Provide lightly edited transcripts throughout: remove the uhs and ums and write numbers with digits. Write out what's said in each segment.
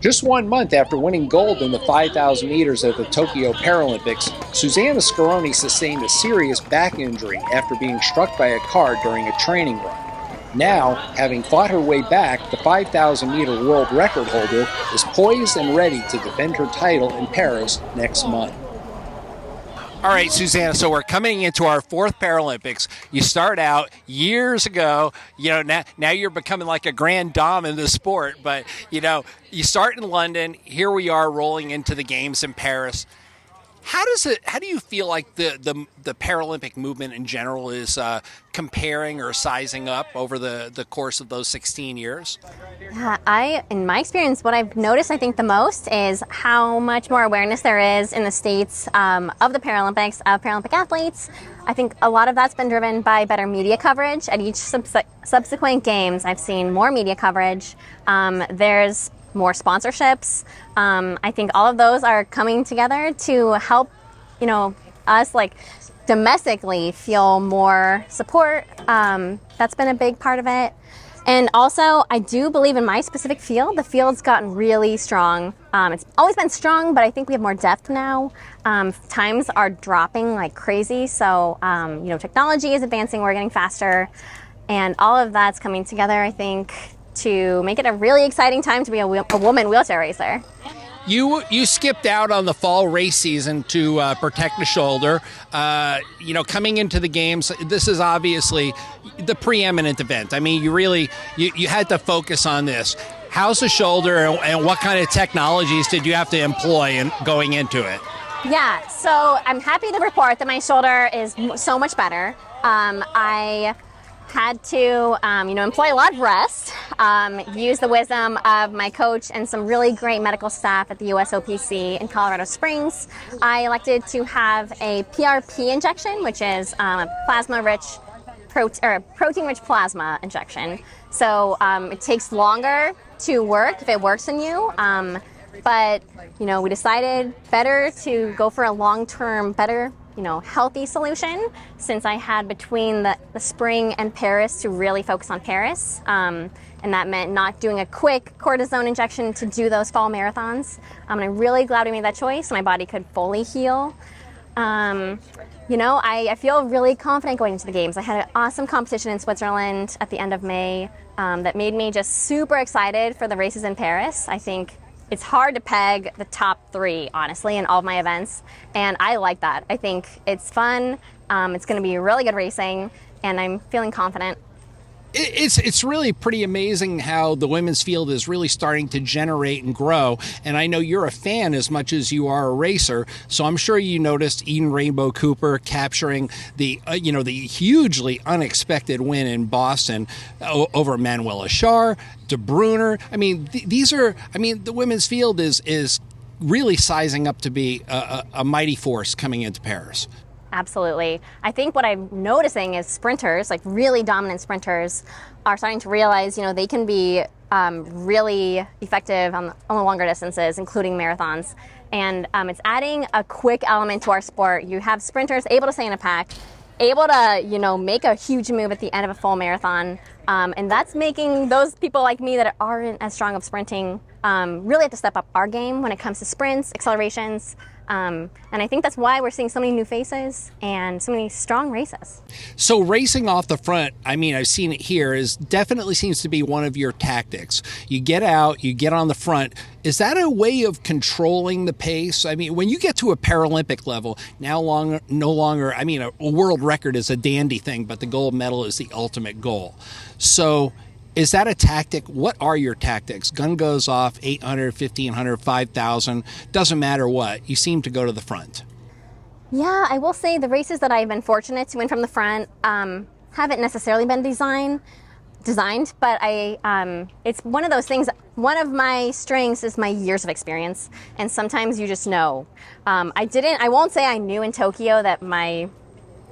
Just 1 month after winning gold in the 5,000 meters at the Tokyo Paralympics, Susannah Scaroni sustained a serious back injury after being struck by a car during a training run. Now, having fought her way back, the 5,000 meter world record holder is poised and ready to defend her title in Paris next month. All right, Susannah, so we're coming into our fourth Paralympics. You start out years ago, now you're becoming like a grand dame in the sport, but, you start in London. Here we are rolling into the games in Paris. How do you feel like the Paralympic movement in general is comparing or sizing up over the course of those 16 years? In my experience, what I've noticed, I think the most is how much more awareness there is in the States of the Paralympics, of Paralympic athletes. I think a lot of that's been driven by better media coverage. At each subsequent games, I've seen more media coverage. There's more sponsorships. I think all of those are coming together to help, us domestically feel more support. That's been a big part of it. And also, I do believe in my specific field, the field's gotten really strong. It's always been strong, but I think we have more depth now. Times are dropping like crazy. So, technology is advancing, we're getting faster. And all of that's coming together, I think, to make it a really exciting time to be a woman wheelchair racer. You skipped out on the fall race season to protect the shoulder. Coming into the games, this is obviously the preeminent event. I mean, you had to focus on this. How's the shoulder, and what kind of technologies did you have to employ in going into it? Yeah, so I'm happy to report that my shoulder is so much better. I had to, employ a lot of rest, use the wisdom of my coach and some really great medical staff at the USOPC in Colorado Springs. I elected to have a PRP injection, which is a protein-rich plasma injection. So it takes longer to work if it works in you. But we decided better to go for a long-term, better healthy solution, since I had between the spring and Paris to really focus on Paris. And that meant not doing a quick cortisone injection to do those fall marathons. And I'm really glad we made that choice so my body could fully heal. I feel really confident going into the games. I had an awesome competition in Switzerland at the end of May that made me just super excited for the races in Paris. I think it's hard to peg the top three, honestly, in all of my events, and I like that. I think it's fun, it's going to be really good racing, and I'm feeling confident. It's really pretty amazing how the women's field is really starting to generate and grow, and I know you're a fan as much as you are a racer, so I'm sure you noticed Eden Rainbow Cooper capturing the hugely unexpected win in Boston over Manuela Schär, De Bruyne. I mean, the women's field is really sizing up to be a mighty force coming into Paris. Absolutely. I think what I'm noticing is sprinters, like really dominant sprinters, are starting to realize, they can be really effective on the longer distances, including marathons. And it's adding a quick element to our sport. You have sprinters able to stay in a pack, able to, make a huge move at the end of a full marathon. And that's making those people like me that aren't as strong of sprinting really have to step up our game when it comes to sprints, accelerations. And I think that's why we're seeing so many new faces and so many strong races. So racing off the front, I've seen it here, definitely seems to be one of your tactics. You get out, you get on the front. Is that a way of controlling the pace? When you get to a Paralympic level, no longer, a world record is a dandy thing, but the gold medal is the ultimate goal. So is that a tactic? What are your tactics? Gun goes off, 800, 1,500, 5,000, doesn't matter what. You seem to go to the front. Yeah, I will say the races that I've been fortunate to win from the front haven't necessarily been designed, but it's one of those things. One of my strengths is my years of experience, and sometimes you just know. I won't say I knew in Tokyo that my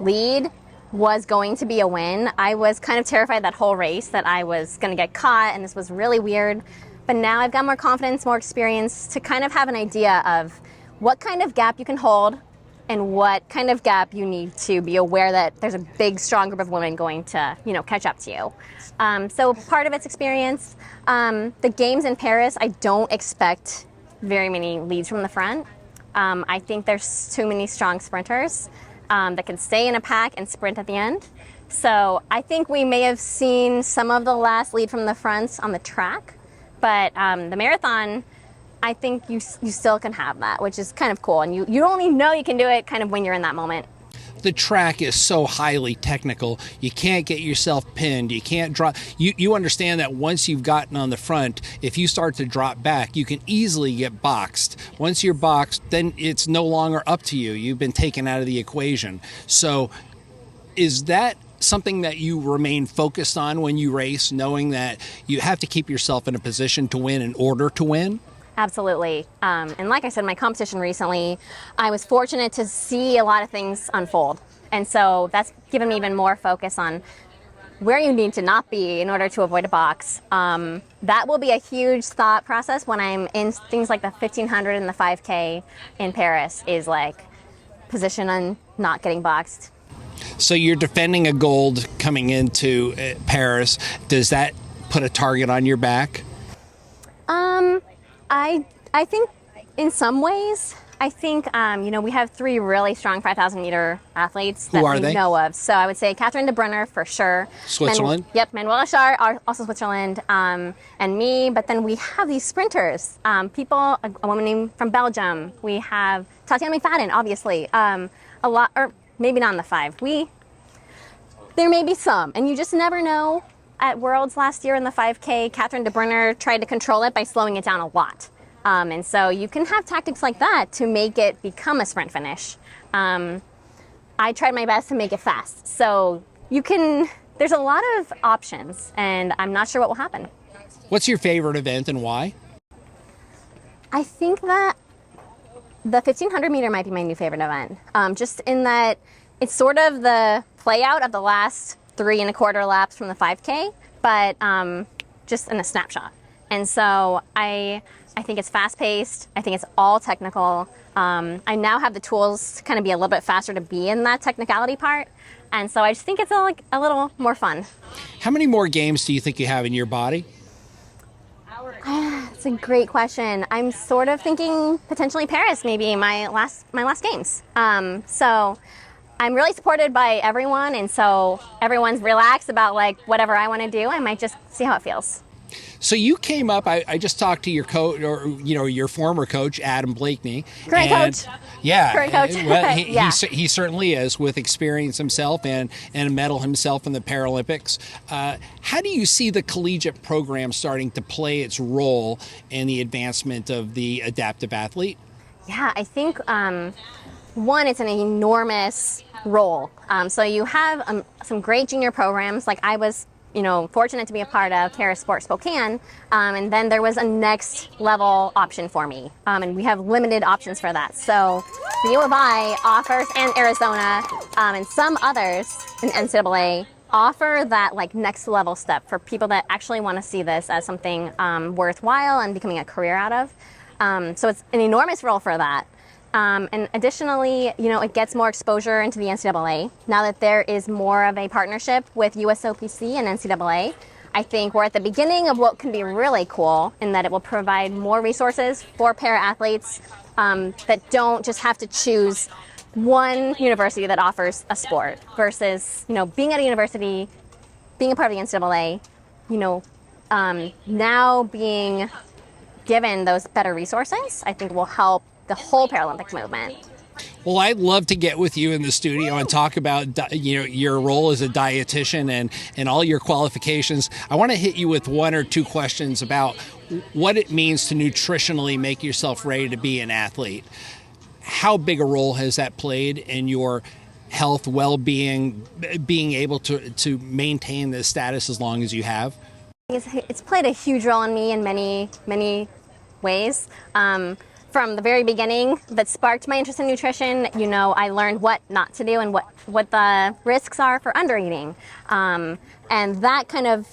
lead was going to be a win. I was kind of terrified that whole race that I was going to get caught, and this was really weird. But now I've got more confidence, more experience to kind of have an idea of what kind of gap you can hold, and what kind of gap you need to be aware that there's a big, strong group of women going to, catch up to you. So part of it's experience. The games in Paris, I don't expect very many leads from the front. I think there's too many strong sprinters that can stay in a pack and sprint at the end. So I think we may have seen some of the last lead from the fronts on the track, but the marathon, I think you still can have that, which is kind of cool. And you only know you can do it kind of when you're in that moment. The track is so highly technical. You can't get yourself pinned. You can't drop. You understand that once you've gotten on the front, if you start to drop back, you can easily get boxed. Once you're boxed, then it's no longer up to you. You've been taken out of the equation. So is that something that you remain focused on when you race, knowing that you have to keep yourself in a position to win in order to win? Absolutely. And like I said, my competition recently, I was fortunate to see a lot of things unfold. And so that's given me even more focus on where you need to not be in order to avoid a box. That will be a huge thought process when I'm in things like the 1500 and the 5K in Paris, is like position on not getting boxed. So you're defending a gold coming into Paris. Does that put a target on your back? I think in some ways, I think, we have 3 really strong 5,000 meter athletes that we know of. So I would say Catherine de Brunner for sure. Switzerland? Manuel Achard, also Switzerland, and me. But then we have these sprinters, a woman named from Belgium. We have Tatiana McFadden, obviously. A lot, or maybe not in the 5. There may be some, and you just never know. At Worlds last year in the 5K, Catherine de Brunner tried to control it by slowing it down a lot. And so you can have tactics like that to make it become a sprint finish. I tried my best to make it fast. So there's a lot of options, and I'm not sure what will happen. What's your favorite event and why? I think that the 1500 meter might be my new favorite event. Just in that it's sort of the play out of the last 3 1/4 laps from the 5K, but just in a snapshot. And so I think it's fast-paced. I think it's all technical. I now have the tools to kind of be a little bit faster to be in that technicality part. And so I just think it's a little more fun. How many more games do you think you have in your body? It's a great question. I'm sort of thinking potentially Paris, maybe my last games. So I'm really supported by everyone, and so everyone's relaxed about like whatever I want to do. I might just see how it feels. So you came up, I just talked to your coach, or your former coach, Adam Blakeney. Great coach. Yeah. Great coach. Well, Yeah. he certainly is, with experience himself and a medal himself in the Paralympics. How do you see the collegiate program starting to play its role in the advancement of the adaptive athlete? Yeah, I think one, it's an enormous role. So you have some great junior programs, like I was fortunate to be a part of Paris Sport Spokane, and then there was a next level option for me, and we have limited options for that. So the U of I offers, and Arizona, and some others in NCAA offer that like next level step for people that actually want to see this as something worthwhile and becoming a career out of. So it's an enormous role for that. And additionally, it gets more exposure into the NCAA. Now that there is more of a partnership with USOPC and NCAA, I think we're at the beginning of what can be really cool, in that it will provide more resources for para-athletes that don't just have to choose one university that offers a sport versus, being at a university, being a part of the NCAA, now being given those better resources, I think will help the whole Paralympic movement. Well, I'd love to get with you in the studio and talk about your role as a dietitian and all your qualifications. I want to hit you with 1 or 2 questions about what it means to nutritionally make yourself ready to be an athlete. How big a role has that played in your health, well-being, being able to maintain this status as long as you have? It's played a huge role in me in many, many ways. From the very beginning, that sparked my interest in nutrition. I learned what not to do and what the risks are for undereating. And that kind of,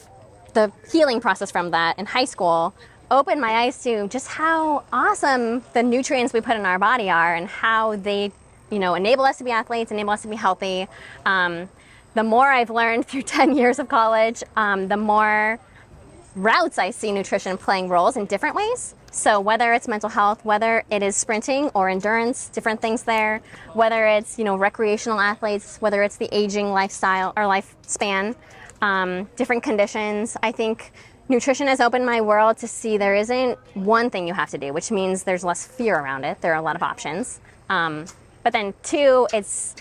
the healing process from that in high school opened my eyes to just how awesome the nutrients we put in our body are, and how they enable us to be athletes, enable us to be healthy. The more I've learned through 10 years of college, the more routes I see nutrition playing roles in different ways. So whether it's mental health, whether it is sprinting or endurance, different things there, whether it's, recreational athletes, whether it's the aging lifestyle or lifespan, different conditions. I think nutrition has opened my world to see there isn't one thing you have to do, which means there's less fear around it. There are a lot of options. But then two, it's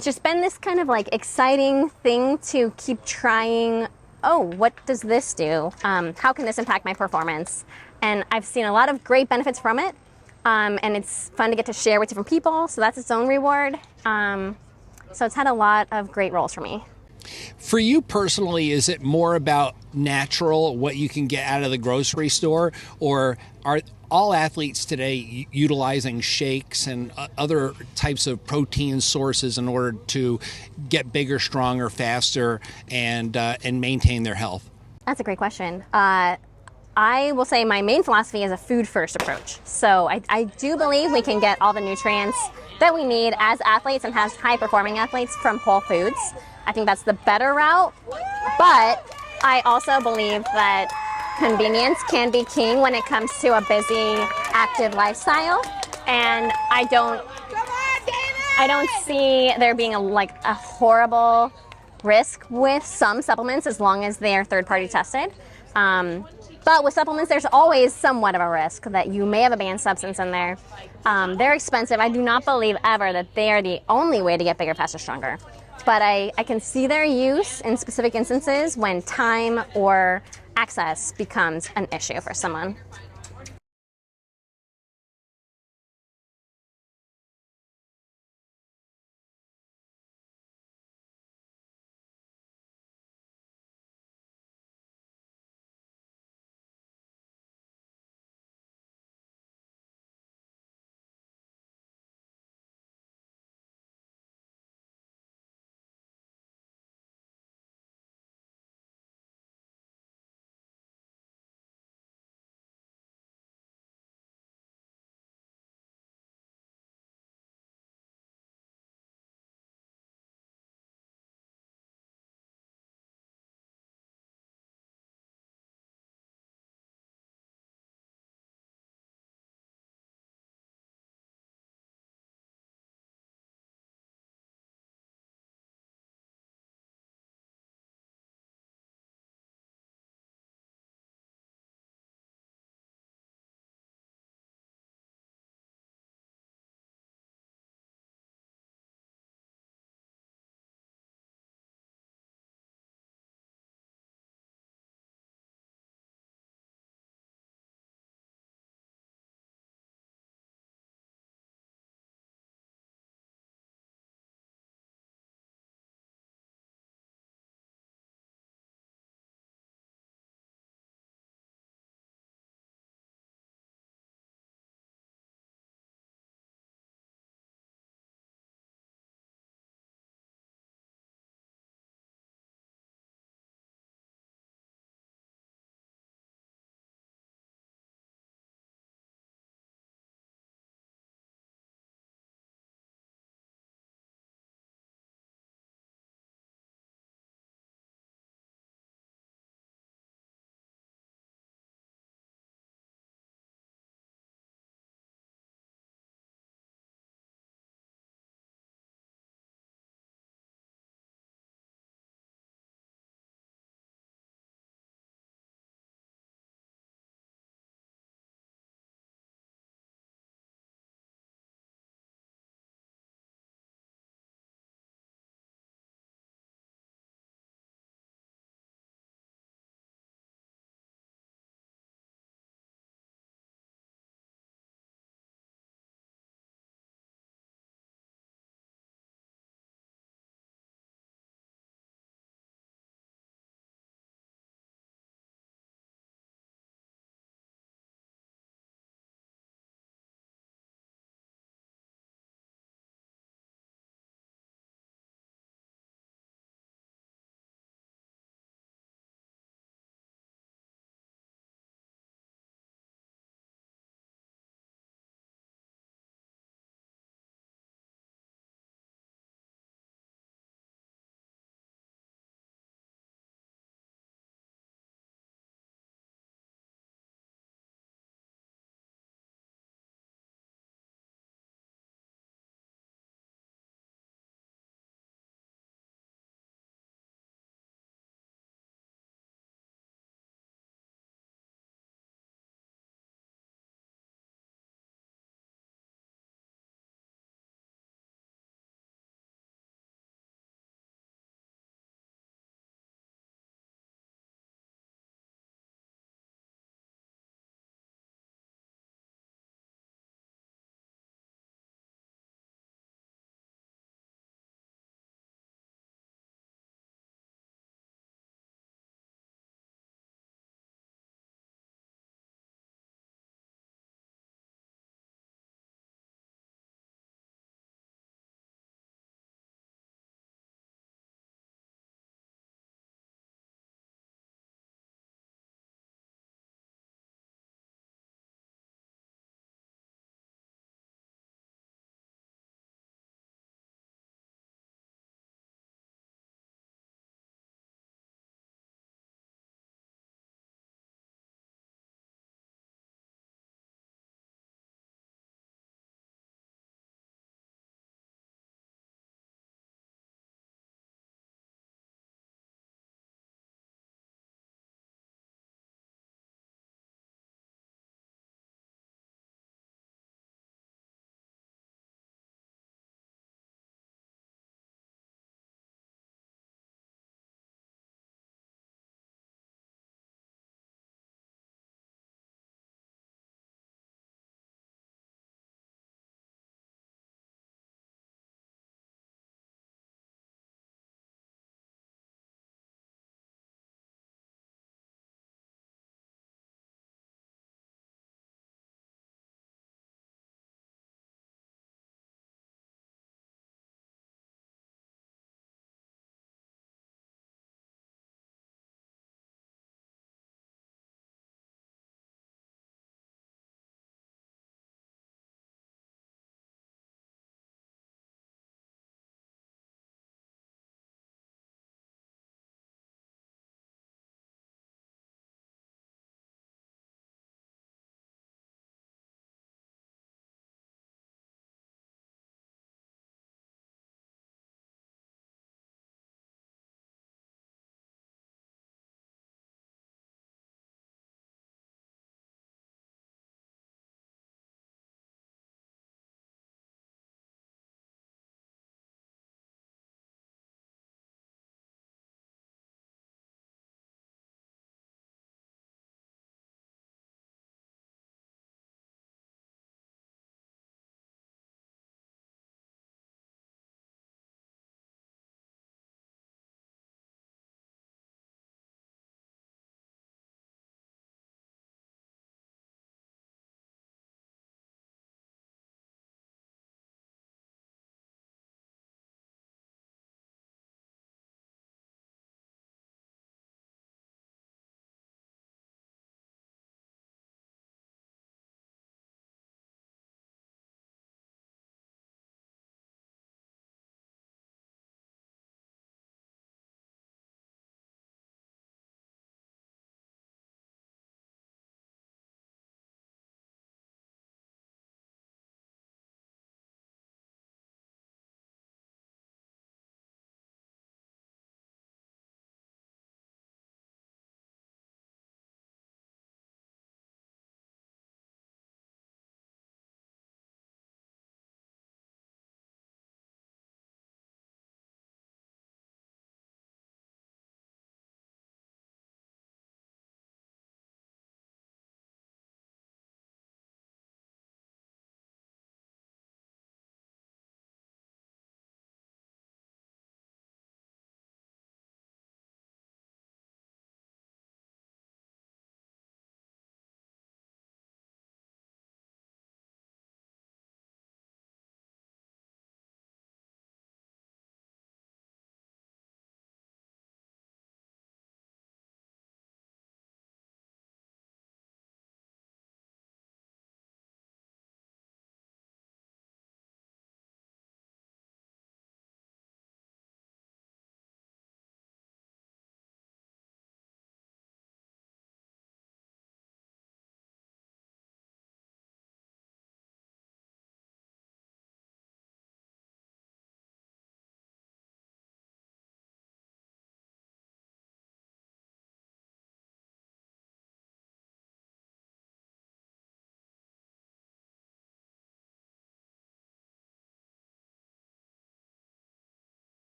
just been this kind of exciting thing to keep trying. Oh, what does this do? How can this impact my performance? And I've seen a lot of great benefits from it. And it's fun to get to share with different people. So that's its own reward. So it's had a lot of great roles for me. For you personally, is it more about natural, what you can get out of the grocery store, or are all athletes today utilizing shakes and other types of protein sources in order to get bigger, stronger, faster, and maintain their health? That's a great question. I will say my main philosophy is a food-first approach. So I do believe we can get all the nutrients that we need as athletes and as high-performing athletes from whole foods. I think that's the better route. But I also believe that convenience can be king when it comes to a busy, active lifestyle. And I don't see there being a horrible risk with some supplements as long as they are third-party tested. But with supplements, there's always somewhat of a risk that you may have a banned substance in there. They're expensive. I do not believe ever that they are the only way to get bigger, faster, stronger. But I can see their use in specific instances when time or access becomes an issue for someone.